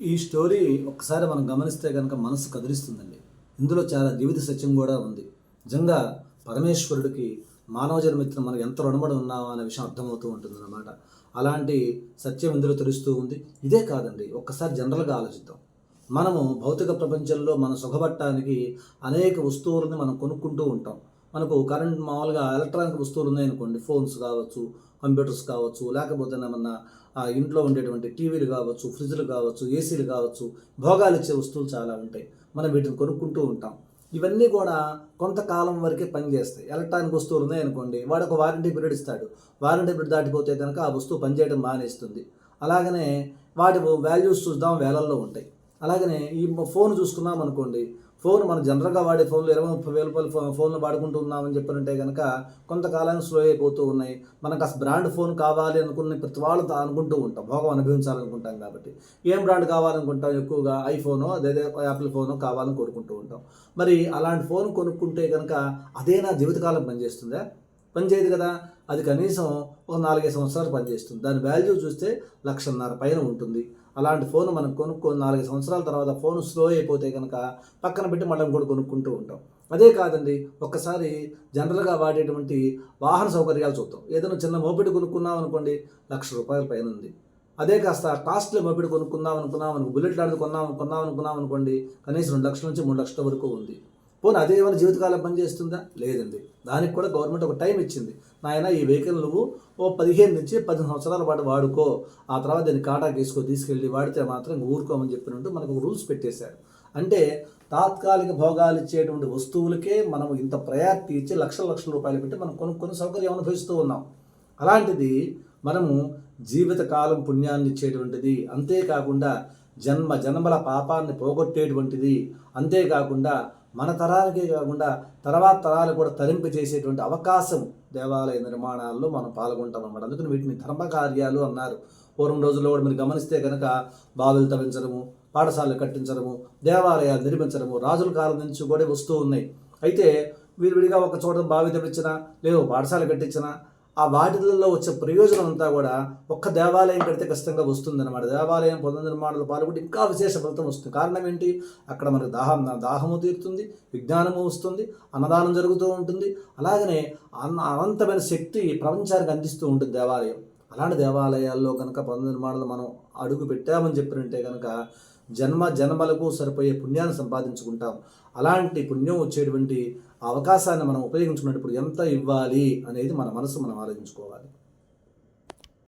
ఈ స్టోరీ ఒక్కసారి మనం గమనిస్తే కనుక మనసు కదిలిస్తుందండి. ఇందులో చాలా జీవిత సత్యం కూడా ఉంది. నిజంగా పరమేశ్వరుడికి మానవ జన్మెత్తిన మనం ఎంత రుణపడి ఉన్నామో అనే విషయం అర్థమవుతూ ఉంటుందన్నమాట. అలాంటి సత్యం ఇందులో తెలుస్తూ ఉంది. ఇదే కాదండి, ఒక్కసారి జనరల్గా ఆలోచిద్దాం. మనము భౌతిక ప్రపంచంలో మనం సుఖపడటానికి అనేక వస్తువులను మనం కొనుక్కుంటూ ఉంటాం. మనకు కరెంట్ మామూలుగా ఎలక్ట్రానిక్ వస్తువులు ఉన్నాయనుకోండి, ఫోన్స్ కావచ్చు, కంప్యూటర్స్ కావచ్చు, లేకపోతే ఏమన్నా ఇంట్లో ఉండేటువంటి టీవీలు కావచ్చు, ఫ్రిడ్జ్లు కావచ్చు, ఏసీలు కావచ్చు, భోగాలు ఇచ్చే వస్తువులు చాలా ఉంటాయి. మనం వీటిని కొనుక్కుంటూ ఉంటాం. ఇవన్నీ కూడా కొంతకాలం వరకే పనిచేస్తాయి. ఎలక్ట్రానిక్ వస్తువులు ఉన్నాయనుకోండి, వాడు ఒక వారంటీ పీరియడ్ ఇస్తాడు. వారంటీ పీరియడ్ దాటిపోతే కనుక ఆ వస్తువు పనిచేయడం మానేస్తుంది. అలాగనే వాటి వాల్యూస్ చూద్దాం, వేలల్లో ఉంటాయి. అలాగనే ఈ ఫోన్ చూసుకున్నాం అనుకోండి, ఫోన్ మనం జనరల్గా వాడే ఫోన్లు 20-30 వేల రూపాయల ఫోన్లు వాడుకుంటూ ఉన్నామని చెప్పారంటే కనుక కొంతకాలానికి స్లో అయిపోతూ ఉన్నాయి. మనకు అసలు బ్రాండ్ ఫోన్ కావాలి అనుకున్న ప్రతి వాళ్ళు అనుకుంటూ ఉంటాం, భోగం అనుభవించాలనుకుంటాం కాబట్టి. ఏం బ్రాండ్ కావాలనుకుంటాం? ఎక్కువగా ఐఫోనో అదే యాపిల్ ఫోనో కావాలని కోరుకుంటూ ఉంటాం. మరి అలాంటి ఫోన్ కొనుక్కుంటే కనుక అదే నా జీవితకాలం పనిచేస్తుందా? పనిచేయదు కదా. అది కనీసం ఒక 4-5 సంవత్సరాలు పనిచేస్తుంది. దాని వాల్యూ చూస్తే 1,50,000 పైన ఉంటుంది. అలాంటి ఫోన్ మనం కొనుక్కొని 4-5 సంవత్సరాల తర్వాత ఫోన్ స్లో అయిపోతే కనుక పక్కన పెట్టి మళ్ళీ కూడా కొనుక్కుంటూ ఉంటాం. అదే కాదండి, ఒక్కసారి జనరల్గా వాడేటువంటి వాహన సౌకర్యాలు చూద్దాం. ఏదైనా చిన్న మోపెడ్ కొనుక్కున్నాం అనుకోండి, ₹1,00,000 పైన ఉంది. అదే కాస్త కాస్ట్లీ మోపెడ్ కొనుక్కుందాం అనుకున్నాం, బుల్లెట్ లాంటిది కొన్నాం అనుకున్నాం అనుకోండి, కనీసం 2,00,000 నుంచి 3,00,000 వరకు ఉంది. పోనీ అదే ఏమైనా జీవితకాలం పనిచేస్తుందా? లేదండి. దానికి కూడా గవర్నమెంట్ ఒక టైం ఇచ్చింది. నాయన, ఈ వెహికల్ నువ్వు 15 నుంచి 10 సంవత్సరాల పాటు వాడుకో, ఆ తర్వాత దీన్ని కాటాకి తీసుకెళ్ళి వాడితే మాత్రం ఊరుకోమని చెప్పినట్టు మనకు రూల్స్ పెట్టేశారు. అంటే తాత్కాలిక భోగాలు ఇచ్చేటువంటి వస్తువులకే మనం ఇంత ప్రయారిటీ ఇచ్చి లక్షల రూపాయలు పెట్టి మనం కొనుక్కొని సౌకర్యం అనుభవిస్తూ ఉన్నాం. అలాంటిది మనము జీవితకాలం పుణ్యాన్ని ఇచ్చేటువంటిది, అంతేకాకుండా జన్మల పాపాన్ని పోగొట్టేటువంటిది, అంతేకాకుండా మన తరానికే కాకుండా తర్వాత తరాలు కూడా తరింపు చేసేటువంటి అవకాశం దేవాలయ నిర్మాణాల్లో మనం పాల్గొంటాం అన్నమాట. అందుకని వీటిని ధర్మకార్యాలు అన్నారు. పూర్వం రోజుల్లో కూడా మీరు గమనిస్తే కనుక బావిలు తవ్వించడము, పాఠశాలలు కట్టించడము, దేవాలయాలు నిర్మించడము రాజుల కాలం నుంచి కూడా వస్తూ ఉన్నాయి. అయితే విడిగా ఒక చోట బావి తవ్వించినా లేదు పాఠశాల కట్టించినా ఆ వాటిల్లో వచ్చే ప్రయోజనం అంతా కూడా ఒక్క దేవాలయం కడితే కష్టంగా వస్తుందన్నమాట. దేవాలయం పునర్నిర్మాణంలో పాల్గొంటే ఇంకా విశేష ఫలితం వస్తుంది. కారణం ఏంటి? అక్కడ మనకు దాహము తీరుతుంది, విజ్ఞానము వస్తుంది, అన్నదానం జరుగుతూ ఉంటుంది. అలాగనే అనంతమైన శక్తి ప్రపంచానికి అందిస్తూ ఉంటుంది దేవాలయం. అలాంటి దేవాలయాల్లో కనుక పునర్నిర్మాణంలో మనం అడుగు పెట్టామని చెప్పినంటే కనుక జన్మలకు సరిపోయే పుణ్యాన్ని సంపాదించుకుంటాం. అలాంటి పుణ్యం వచ్చేటువంటి అవకాశాన్ని మనం ఉపయోగించుకున్నప్పుడు ఎంత ఇవ్వాలి అనేది మన మనసు మనం ఆలోచించుకోవాలి.